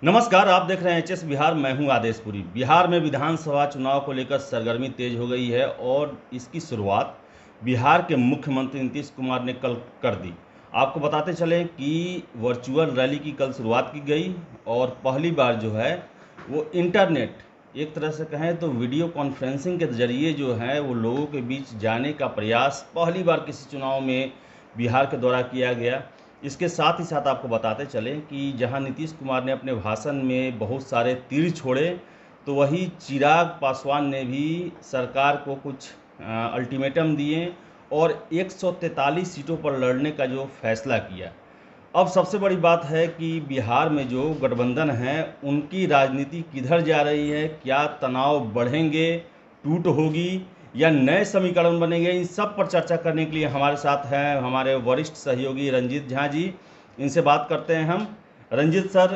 नमस्कार, आप देख रहे हैं एचएस बिहार। मैं हूं आदेशपुरी। बिहार में विधानसभा चुनाव को लेकर सरगर्मी तेज हो गई है और इसकी शुरुआत बिहार के मुख्यमंत्री नीतीश कुमार ने कल कर दी। आपको बताते चले कि वर्चुअल रैली की कल शुरुआत की गई और पहली बार जो है वो इंटरनेट, एक तरह से कहें तो वीडियो कॉन्फ्रेंसिंग के जरिए जो है वो लोगों के बीच जाने का प्रयास पहली बार किसी चुनाव में बिहार के दौरा किया गया। इसके साथ ही साथ आपको बताते चलें कि जहां नीतीश कुमार ने अपने भाषण में बहुत सारे तीर छोड़े, तो वही चिराग पासवान ने भी सरकार को कुछ अल्टीमेटम दिए और 143 सीटों पर लड़ने का जो फैसला किया। अब सबसे बड़ी बात है कि बिहार में जो गठबंधन है उनकी राजनीति किधर जा रही है, क्या तनाव बढ़ेंगे, टूट होगी या नए समीकरण बनेंगे, इन सब पर चर्चा करने के लिए हमारे साथ हैं हमारे वरिष्ठ सहयोगी रंजीत झा जी। इनसे बात करते हैं हम। रंजीत सर,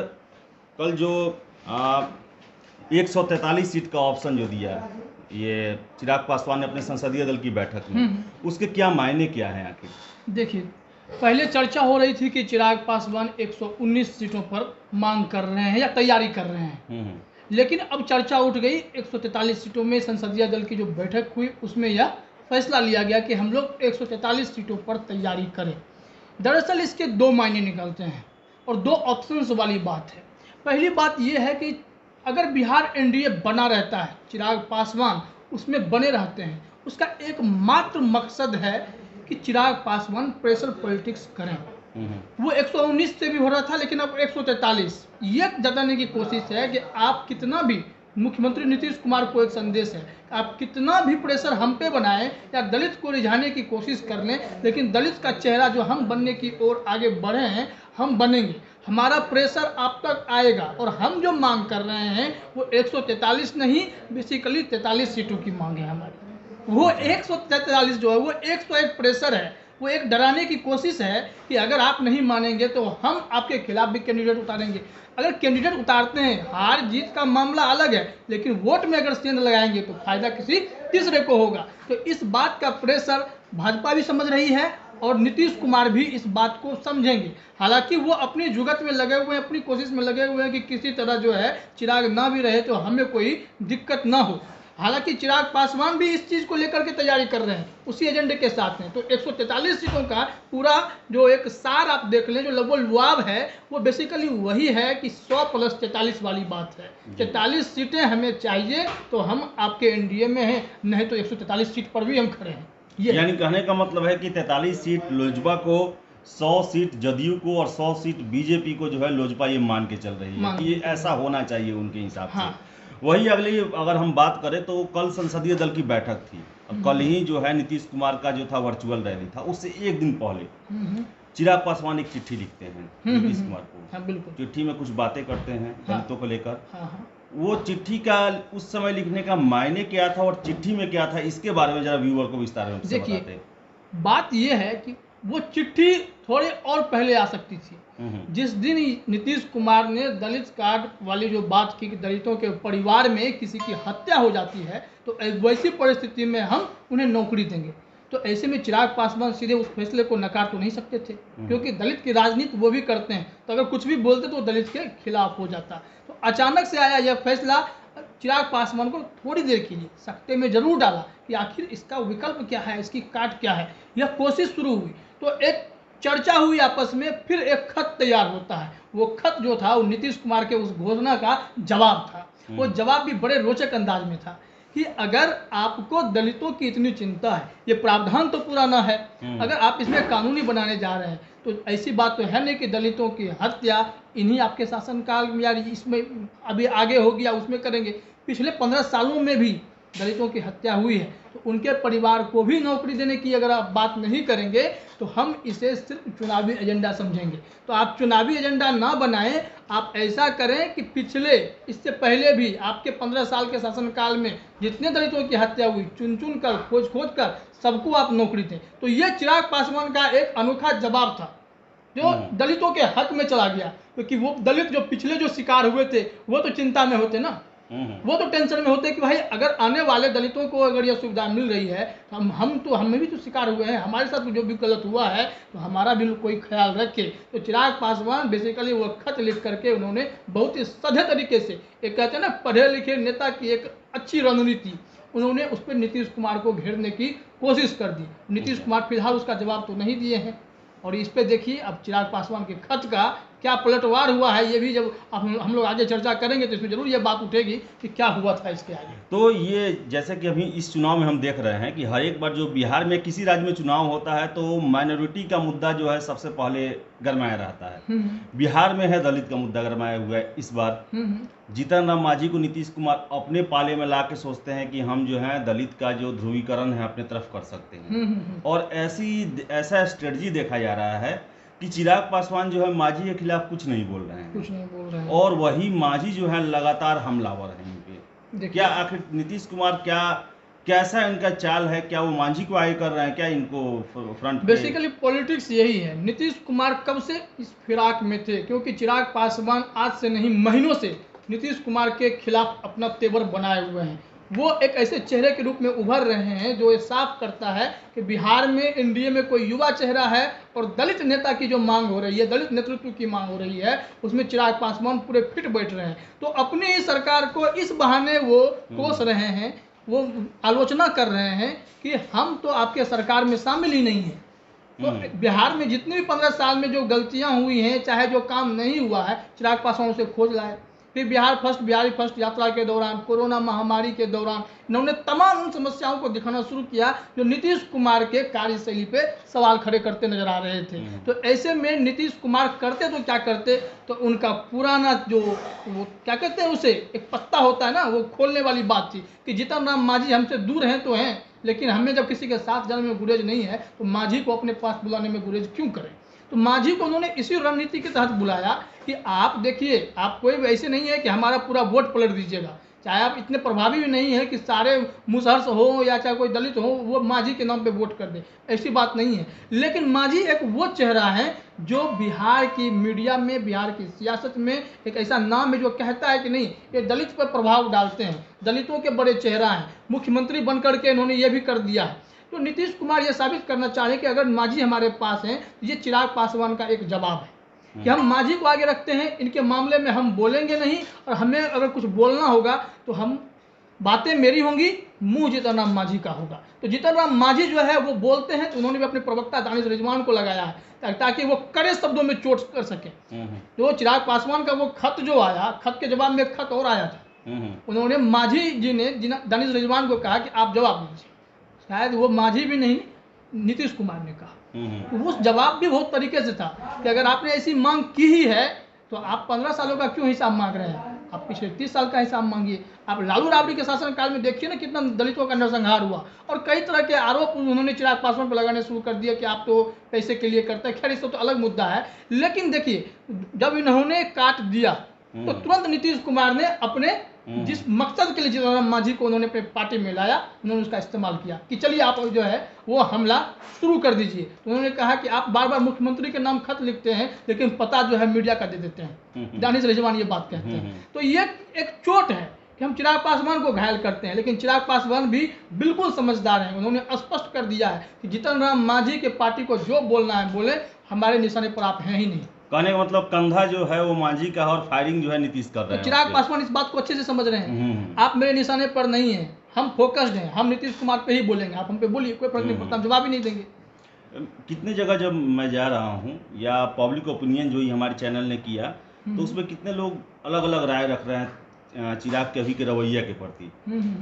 कल जो 143 सीट का ऑप्शन जो दिया ये चिराग पासवान ने अपने संसदीय दल की बैठक में, उसके क्या मायने क्या हैं आखिर? देखिए, पहले चर्चा हो रही थी कि चिराग पासवान 119 सीटों पर मांग कर रहे हैं या तैयारी कर रहे हैं। लेकिन अब चर्चा उठ गई, 143 सीटों में संसदीय दल की जो बैठक हुई उसमें यह फैसला लिया गया कि हम लोग 143 सीटों पर तैयारी करें। दरअसल इसके दो मायने निकलते हैं और दो ऑप्शंस वाली बात है। पहली बात यह है कि अगर बिहार एनडीए बना रहता है, चिराग पासवान उसमें बने रहते हैं, उसका एकमात्र मकसद है कि चिराग पासवान प्रेशर पॉलिटिक्स करें। वो 119 से भी हो रहा था लेकिन अब 143, ये जताने की कोशिश है कि आप कितना भी, मुख्यमंत्री नीतीश कुमार को एक संदेश है, आप कितना भी प्रेशर हम पे बनाएं या दलित को रिझाने की कोशिश कर लें, लेकिन दलित का चेहरा जो हम बनने की ओर आगे बढ़े हैं, हम बनेंगे। हमारा प्रेशर आप तक आएगा और हम जो मांग कर रहे हैं वो 143 नहीं, बेसिकली 43 सीटों की मांग है हमारी। वो 143 जो है वो 101 प्रेशर है, वो एक डराने की कोशिश है कि अगर आप नहीं मानेंगे तो हम आपके खिलाफ भी कैंडिडेट उतारेंगे। अगर कैंडिडेट उतारते हैं, हार जीत का मामला अलग है, लेकिन वोट में अगर सेंध लगाएंगे तो फायदा किसी तीसरे को होगा। तो इस बात का प्रेशर भाजपा भी समझ रही है और नीतीश कुमार भी इस बात को समझेंगे। हालांकि वो अपनी जुगत में लगे हुए हैं, अपनी कोशिश में लगे हुए हैं कि किसी तरह जो है चिराग ना भी रहे तो हमें कोई दिक्कत ना हो। हालांकि चिराग पासवान भी इस चीज़ को लेकर के तैयारी कर रहे हैं, उसी एजेंडे के साथ हैं। तो 143 सीटों का पूरा जो एक सार आप देख लें, जो लबोलुआब है, वो बेसिकली वही है कि 100 प्लस 43 वाली बात है। 43 सीटें हमें चाहिए तो हम आपके एनडीए में हैं, नहीं तो 143 सीट पर भी हम खड़े हैं। यानी कहने का मतलब है कि 43 सीट लोजपा को, 100 सीट जदयू को और 100 सीट बीजेपी को जो है लोजपा ये मान के चल रही है कि ये ऐसा होना चाहिए उनके हिसाब से। वही अगली अगर हम बात करें तो कल संसदीय दल की बैठक थी। कल ही जो है नीतीश कुमार का जो था वर्चुअल रैली था, उससे एक दिन पहले चिराग पासवान एक चिट्ठी लिखते हैं नीतीश कुमार को। चिट्ठी में कुछ बातें करते हैं दलितों को लेकर। वो चिट्ठी का उस समय लिखने का मायने क्या था और चिट्ठी में क्या था, इसके बारे में जरा व्यूअर को विस्तार में बताते हैं। बात यह है कि वो चिट्ठी थोड़े और पहले आ सकती थी। जिस दिन नीतीश कुमार ने दलित कार्ड वाली जो बात की कि दलितों के परिवार में किसी की हत्या हो जाती है तो वैसी परिस्थिति में हम उन्हें नौकरी देंगे, तो ऐसे में चिराग पासवान सीधे उस फैसले को नकार तो नहीं सकते थे, क्योंकि दलित की राजनीति वो भी करते हैं। तो अगर कुछ भी बोलते तो दलित के खिलाफ हो जाता। तो अचानक से आया यह फैसला, चिराग पासवान को थोड़ी देर के लिए सख्ते में जरूर डाला कि आखिर इसका विकल्प क्या है, इसकी काट क्या है। यह कोशिश शुरू हुई तो एक चर्चा हुई आपस में, फिर एक खत तैयार होता है। वो खत जो था वो नीतीश कुमार के उस घोषणा का जवाब था। वो जवाब भी बड़े रोचक अंदाज में था कि अगर आपको दलितों की इतनी चिंता है, ये प्रावधान तो पुराना है, अगर आप इसमें कानूनी बनाने जा रहे हैं तो ऐसी बात तो है नहीं कि दलितों की हत्या इन्हीं आपके शासनकाल में या इसमें अभी आगे होगी या उसमें करेंगे। पिछले 15 सालों में भी दलितों की हत्या हुई है, तो उनके परिवार को भी नौकरी देने की अगर आप बात नहीं करेंगे तो हम इसे सिर्फ चुनावी एजेंडा समझेंगे। तो आप चुनावी एजेंडा ना बनाएं, आप ऐसा करें कि पिछले, इससे पहले भी आपके 15 साल के शासनकाल में जितने दलितों की हत्या हुई, चुन चुन कर, खोज खोज कर सबको आप नौकरी दें। तो ये चिराग पासवान का एक अनोखा जवाब था जो दलितों के हक में चला गया, क्योंकि वो दलित जो पिछले जो शिकार हुए थे वो तो चिंता में होते ना। वो तो टेंशन में होते हैं कि भाई अगर आने वाले दलितों को अगर यह सुविधा मिल रही है तो हमें भी तो शिकार हुए हैं, हमारे साथ जो भी गलत हुआ है तो हमारा भी कोई ख्याल रखे। तो चिराग पासवान बेसिकली वो खत लिख करके उन्होंने बहुत ही सधे तरीके से, एक कहते हैं ना पढ़े लिखे नेता की एक अच्छी रणनीति, उन्होंने उस पर नीतीश कुमार को घेरने की कोशिश कर दी। नीतीश कुमार फिलहाल उसका जवाब तो नहीं दिए हैं। और इस पे देखिए अब चिराग पासवान के खत का क्या पलटवार हुआ है, ये भी जब हम लोग आगे चर्चा करेंगे तो इसमें जरूर ये बात उठेगी कि क्या हुआ था इसके आगे। तो ये जैसे कि अभी इस चुनाव में हम देख रहे हैं कि हर एक बार जो बिहार में किसी राज्य में चुनाव होता है तो माइनॉरिटी का मुद्दा जो है सबसे पहले गरमाया रहता है। बिहार में है दलित का मुद्दा गरमाया हुआ है इस बार। जीतन राम मांझी को नीतीश कुमार अपने पाले में ला के सोचते हैं कि हम जो है दलित का जो ध्रुवीकरण है अपने तरफ कर सकते हैं। और ऐसा स्ट्रेटजी देखा जा रहा है कि चिराग पासवान जो है मांझी के खिलाफ कुछ नहीं बोल रहे हैं और वही मांझी जो है लगातार हमलावर है इनके। क्या आखिर नीतीश कुमार कैसा इनका चाल है, क्या वो मांझी को आगे कर रहे हैं, क्या इनको फ्रंट? बेसिकली पॉलिटिक्स यही है। नीतीश कुमार कब से इस फिराक में थे, क्योंकि चिराग पासवान आज से नहीं महीनों से नीतीश कुमार के खिलाफ अपना तेवर बनाए हुए हैं। वो एक ऐसे चेहरे के रूप में उभर रहे हैं जो ये साफ करता है कि बिहार में एनडीए में कोई युवा चेहरा है और दलित नेता की जो मांग हो रही है, दलित नेतृत्व की मांग हो रही है, उसमें चिराग पासवान पूरे फिट बैठ रहे हैं। तो अपनी ही सरकार को इस बहाने वो कोस रहे हैं, वो आलोचना कर रहे हैं कि हम तो आपके सरकार में शामिल ही नहीं हैं। तो बिहार में जितनी भी 15 साल में जो गलतियां हुई हैं, चाहे जो काम नहीं हुआ है, चिराग पासवान उसे खोज लाए। फिर बिहारी फर्स्ट यात्रा के दौरान, कोरोना महामारी के दौरान इन्होंने तमाम उन समस्याओं को दिखाना शुरू किया जो नीतीश कुमार के कार्यशैली पे सवाल खड़े करते नजर आ रहे थे। तो ऐसे में नीतीश कुमार करते तो क्या करते, तो उनका पुराना जो वो क्या कहते हैं उसे एक पत्ता होता है ना, वो खोलने वाली बात थी कि जीतन राम मांझी हमसे दूर हैं तो हैं, लेकिन हमें जब किसी के साथ जाने में गुरेज नहीं है तो मांझी को अपने पास बुलाने में गुरेज क्यों करें। तो मांझी को उन्होंने इसी रणनीति के तहत बुलाया कि आप देखिए, आप कोई ऐसे नहीं है कि हमारा पूरा वोट पलट दीजिएगा, चाहे आप इतने प्रभावी भी नहीं है कि सारे मुसहर्ष हो या चाहे कोई दलित हो वो मांझी के नाम पे वोट कर दे, ऐसी बात नहीं है। लेकिन मांझी एक वो चेहरा है जो बिहार की मीडिया में, बिहार की सियासत में एक ऐसा नाम है जो कहता है कि नहीं ये दलित पर प्रभाव डालते हैं, दलितों के बड़े चेहरा हैं, मुख्यमंत्री बन करके इन्होंने ये भी कर दिया है। तो नीतीश कुमार ये साबित करना चाह रहे हैं कि अगर मांझी हमारे पास हैं तो ये चिराग पासवान का एक जवाब है कि हम मांझी को आगे रखते हैं, इनके मामले में हम बोलेंगे नहीं, और हमें अगर कुछ बोलना होगा तो हम बातें मेरी होंगी, मुंह जीतन राम मांझी का होगा। तो जीतन राम मांझी जो है वो बोलते हैं, तो उन्होंने भी अपने प्रवक्ता दानिश रिजवान को लगाया है ताकि वो कड़े शब्दों में चोट कर सके। तो चिराग पासवान का वो खत जो आया, खत के जवाब में खत और आया था, उन्होंने मांझी जी ने दानिश रिजवान को कहा कि आप जवाब दीजिए, शायद वो मांझी भी नहीं नीतीश कुमार ने कहा। तो वो जवाब भी बहुत तरीके से था कि अगर आपने ऐसी मांग की ही है तो आप 15 सालों का क्यों हिसाब मांग रहे हैं, आप पिछले 30 साल का हिसाब मांगिए। आप लालू राबड़ी के शासनकाल में देखिए ना कितना दलितों का नरसंहार हुआ, और कई तरह के आरोप उन्होंने चिराग पासवान पर लगाने शुरू कर दिया कि आप तो पैसे के लिए करते हैं। खैर इसका तो अलग मुद्दा है, लेकिन देखिए जब इन्होंने काट दिया तो तुरंत नीतीश कुमार ने अपने जिस मकसद के लिए जीतन राम मांझी को उन्होंने अपने पार्टी में लाया, उन्होंने उसका इस्तेमाल किया कि चलिए आप जो है वो हमला शुरू कर दीजिए। तो उन्होंने कहा कि आप बार बार मुख्यमंत्री के नाम खत लिखते हैं लेकिन पता जो है मीडिया का दे देते हैं। दानिश रिजवान ये बात कहते हैं। तो ये एक चोट है कि हम चिराग पासवान को घायल करते हैं, लेकिन चिराग पासवान भी बिल्कुल समझदार हैं। उन्होंने स्पष्ट कर दिया है कि जीतन राम मांझी के पार्टी को जो बोलना है बोले, हमारे निशाने पर आप हैं ही नहीं। कहने का मतलब कंधा जो है वो मांझी का और फायरिंग जो है नीतीश कर रहे हैं। तो चिराग पासवान इस बात को अच्छे से समझ रहे हैं, आप मेरे निशाने पर नहीं हैं, हम फोकस्ड हैं, हम नीतीश कुमार पे ही बोलेंगे, आप हम पे बोलिए, कोई फर्क नहीं पड़ता, हम जवाब ही नहीं देंगे। कितने जगह जब मैं जा रहा हूँ या पब्लिक ओपिनियन जो ही हमारे चैनल ने किया तो उसमें कितने लोग अलग अलग राय रख रहे हैं चिराग के अभी के रवैया के प्रति।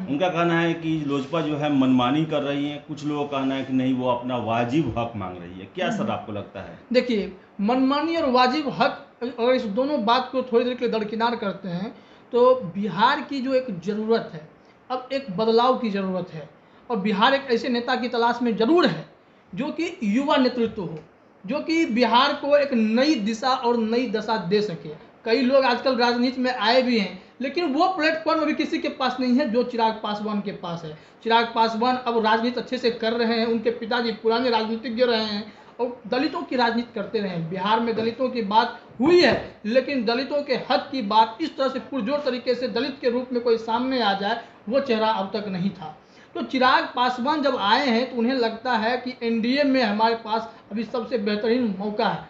उनका कहना है कि लोजपा जो है मनमानी कर रही है, कुछ लोगों का कहना है कि नहीं वो अपना वाजिब हक मांग रही है। क्या सर आपको लगता है? देखिए, मनमानी और वाजिब हक, अगर इस दोनों बात को थोड़ी देर के लिए दरकिनार करते हैं तो बिहार की जो एक ज़रूरत है, अब एक बदलाव की ज़रूरत है, और बिहार एक ऐसे नेता की तलाश में ज़रूर है जो कि युवा नेतृत्व हो, जो कि बिहार को एक नई दिशा और नई दशा दे सके। कई लोग आजकल राजनीति में आए भी हैं, लेकिन वो प्लेटफॉर्म अभी किसी के पास नहीं है जो चिराग पासवान के पास है। चिराग पासवान अब राजनीति अच्छे से कर रहे हैं, उनके पिताजी पुराने राजनीतिज्ञ रहे हैं और दलितों की राजनीति करते रहे हैं। बिहार में दलितों की बात हुई है, लेकिन दलितों के हक की बात इस तरह से पुरजोर तरीके से दलित के रूप में कोई सामने आ जाए, वो चेहरा अब तक नहीं था। तो चिराग पासवान जब आए हैं तो उन्हें लगता है कि एनडीए में हमारे पास अभी सबसे बेहतरीन मौका है,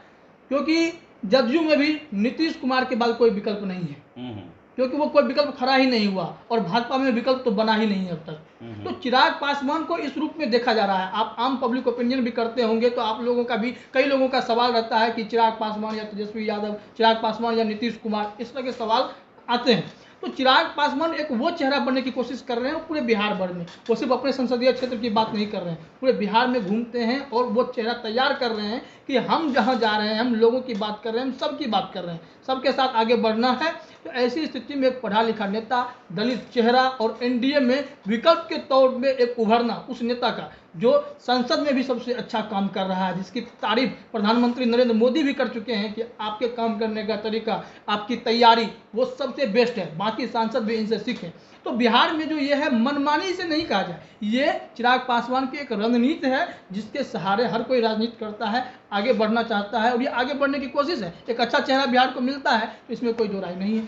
क्योंकि जदयू में भी नीतीश कुमार के बाद कोई विकल्प नहीं है, क्योंकि वो कोई विकल्प खड़ा ही नहीं हुआ, और भाजपा में विकल्प तो बना ही नहीं है अब तक। तो चिराग पासवान को इस रूप में देखा जा रहा है। आप आम पब्लिक ओपिनियन भी करते होंगे, तो आप लोगों का भी, कई लोगों का सवाल रहता है कि चिराग पासवान या तेजस्वी यादव, चिराग पासवान या नीतीश कुमार, इस तरह के सवाल आते हैं। तो चिराग पासवान एक वो चेहरा बनने की कोशिश कर रहे हैं पूरे बिहार भर में। वो सिर्फ अपने संसदीय क्षेत्र की बात नहीं कर रहे हैं, पूरे बिहार में घूमते हैं और वो चेहरा तैयार कर रहे हैं कि हम जहां जा रहे हैं, हम लोगों की बात कर रहे हैं, हम सबकी बात कर रहे हैं, सबके साथ आगे बढ़ना है। तो ऐसी स्थिति में एक पढ़ा लिखा नेता, दलित चेहरा और एनडीए में विकल्प के तौर में एक उभरना उस नेता का जो संसद में भी सबसे अच्छा काम कर रहा है, जिसकी तारीफ प्रधानमंत्री नरेंद्र मोदी भी कर चुके हैं कि आपके काम करने का तरीका, आपकी तैयारी वो सबसे बेस्ट है, बाकी सांसद भी इनसे सीखें। तो बिहार में जो ये है, मनमानी से नहीं कहा जाए, ये चिराग पासवान की एक रणनीति है जिसके सहारे हर कोई राजनीति करता है, आगे बढ़ना चाहता है, और ये आगे बढ़ने की कोशिश है। एक अच्छा चेहरा बिहार को मिलता है तो इसमें कोई दो राय नहीं है।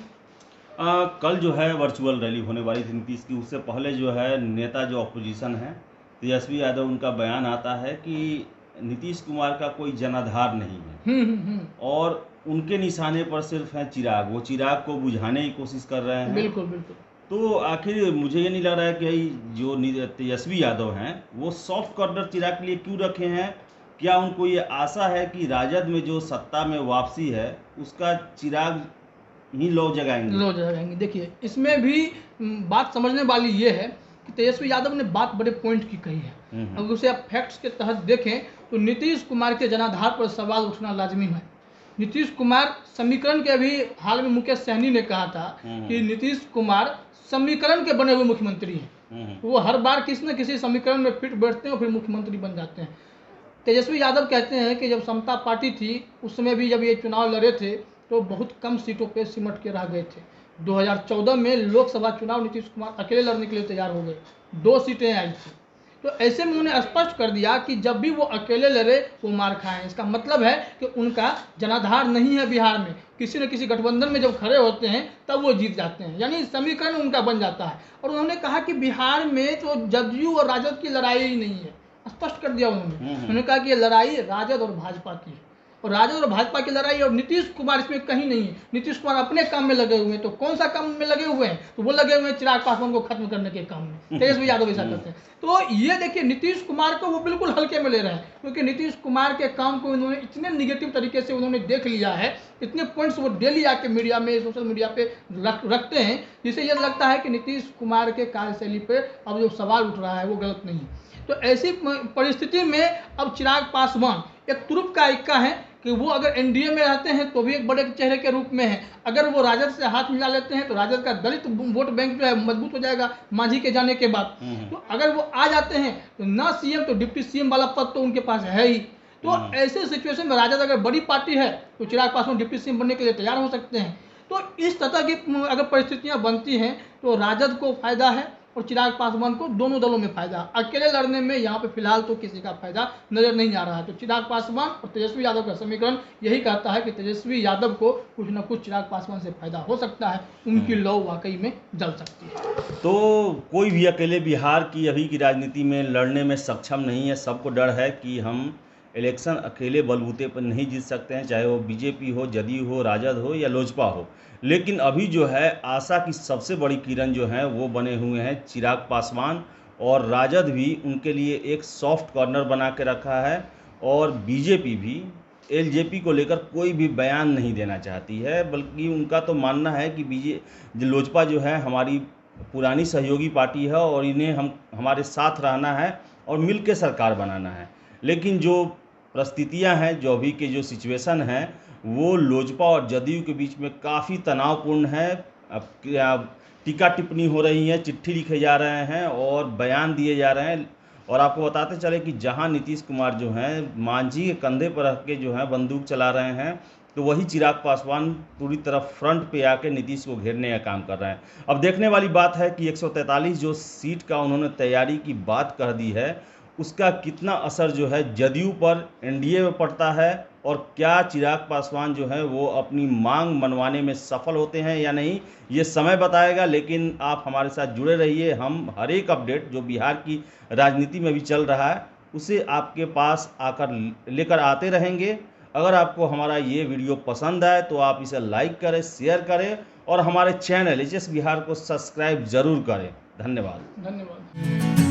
कल जो है वर्चुअल रैली होने वाली थी नीतीश की, उससे पहले जो है नेता जो अपोजिशन है तेजस्वी यादव, उनका बयान आता है कि नीतीश कुमार का कोई जनाधार नहीं है और उनके निशाने पर सिर्फ है चिराग, वो चिराग को बुझाने की कोशिश कर रहे हैं। बिल्कुल बिल्कुल। तो आखिर मुझे ये नहीं लग रहा है कि जो तेजस्वी यादव हैं वो सॉफ्ट कॉर्नर चिराग के लिए क्यों रखे हैं। क्या उनको ये आशा है कि राजद में जो सत्ता में वापसी है उसका चिराग ही लो जगाएंगे? देखिए, इसमें भी बात समझने वाली ये है कि तेजस्वी यादव ने बात बड़े पॉइंट की कही है। अगर उसे आप फैक्ट्स के तहत देखें तो नीतीश कुमार के जनाधार पर सवाल उठना लाजमी है। नीतीश कुमार समीकरण के, अभी हाल में मुकेश सहनी ने कहा था कि नीतीश कुमार समीकरण के बने हुए मुख्यमंत्री हैं, वो हर बार किसी न किसी समीकरण में फिट बैठते हैं और फिर मुख्यमंत्री बन जाते हैं। तेजस्वी यादव कहते हैं कि जब समता पार्टी थी उस समय भी जब ये चुनाव लड़े थे तो बहुत कम सीटों पे सिमट के रह गए थे। 2014 में लोकसभा चुनाव नीतीश कुमार अकेले लड़ने के लिए तैयार हो गए, 2 सीटें आई थी। तो ऐसे में उन्होंने स्पष्ट कर दिया कि जब भी वो अकेले लड़े वो मार खाएं। इसका मतलब है कि उनका जनाधार नहीं है बिहार में, किसी न किसी गठबंधन में जब खड़े होते हैं तब वो जीत जाते हैं, यानी समीकरण उनका बन जाता है। और उन्होंने कहा कि बिहार में तो जदयू और राजद की लड़ाई ही नहीं है, स्पष्ट कर दिया उन्होंने कहा कि ये लड़ाई राजद और भाजपा की है, और राजद और भाजपा की लड़ाई, और नीतीश कुमार इसमें कहीं नहीं है। नीतीश कुमार अपने काम में लगे हुए हैं। तो कौन सा काम में लगे हुए हैं? तो वो लगे हुए हैं चिराग पासवान को खत्म करने के काम में। तेजस्वी यादव ऐसा करते हैं। तो ये देखिए, नीतीश कुमार को वो बिल्कुल हल्के में ले रहे हैं, क्योंकि नीतीश कुमार के काम को उन्होंने इतने निगेटिव तरीके से उन्होंने देख लिया है, इतने पॉइंट्स वो डेली आके मीडिया में, सोशल मीडिया पे रखते हैं, जिससे ये लगता है कि नीतीश कुमार के कार्यशैली पे अब जो सवाल उठ रहा है वो गलत नहीं है। तो ऐसी परिस्थिति में अब चिराग पासवान एक तुरुप का इक्का है कि वो अगर एनडीए में रहते हैं तो भी एक बड़े चेहरे के रूप में है, अगर वो राजद से हाथ मिला लेते हैं तो राजद का दलित वोट बैंक जो है मजबूत हो जाएगा मांझी के जाने के बाद। तो अगर वो आ जाते हैं तो ना सीएम तो डिप्टी सीएम वाला पद तो उनके पास है ही। तो ऐसे सिचुएशन में राजद अगर बड़ी पार्टी है तो चिराग पासवान डिप्टी सीएम बनने के लिए तैयार हो सकते हैं। तो इस तरह की अगर परिस्थितियां बनती हैं तो राजद को फायदा है और चिराग पासवान को, दोनों दलों में फायदा। अकेले लड़ने में यहाँ पे फिलहाल तो किसी का फायदा नजर नहीं आ रहा है। तो चिराग पासवान और तेजस्वी यादव का समीकरण यही कहता है कि तेजस्वी यादव को कुछ न कुछ चिराग पासवान से फायदा हो सकता है, उनकी लौ वाकई में जल सकती है। तो कोई भी अकेले बिहार की अभी की राजनीति में लड़ने में सक्षम नहीं है। सबको डर है कि हम इलेक्शन अकेले बलबूते पर नहीं जीत सकते हैं, चाहे वो बीजेपी हो, जदयू हो, राजद हो या लोजपा हो। लेकिन अभी जो है आशा की सबसे बड़ी किरण जो है वो बने हुए हैं चिराग पासवान, और राजद भी उनके लिए एक सॉफ्ट कॉर्नर बना के रखा है, और बीजेपी भी एलजेपी को लेकर कोई भी बयान नहीं देना चाहती है, बल्कि उनका तो मानना है कि लोजपा जो है हमारी पुरानी सहयोगी पार्टी है और इन्हें हमारे साथ रहना है और मिल के सरकार बनाना है। लेकिन जो परिस्थितियां हैं, जो अभी के जो सिचुएशन है, वो लोजपा और जदयू के बीच में काफ़ी तनावपूर्ण है। अब टीका टिप्पणी हो रही है, चिट्ठी लिखे जा रहे हैं और बयान दिए जा रहे हैं। और आपको बताते चले कि जहां नीतीश कुमार जो हैं मांझी के कंधे पर रख के जो है बंदूक चला रहे हैं, तो वही चिराग पासवान पूरी तरह फ्रंट पे आके नीतीश को घेरने का काम कर रहे हैं। अब देखने वाली बात है कि 143 जो सीट का उन्होंने तैयारी की बात कह दी है, उसका कितना असर जो है जदयू पर, एनडीए में पड़ता है और क्या चिराग पासवान जो है वो अपनी मांग मनवाने में सफल होते हैं या नहीं, ये समय बताएगा। लेकिन आप हमारे साथ जुड़े रहिए, हम हर एक अपडेट जो बिहार की राजनीति में भी चल रहा है उसे आपके पास आकर लेकर आते रहेंगे। अगर आपको हमारा ये वीडियो पसंद आए तो आप इसे लाइक करें, शेयर करें और हमारे चैनल एचएस बिहार को सब्सक्राइब जरूर करें। धन्यवाद। धन्यवाद।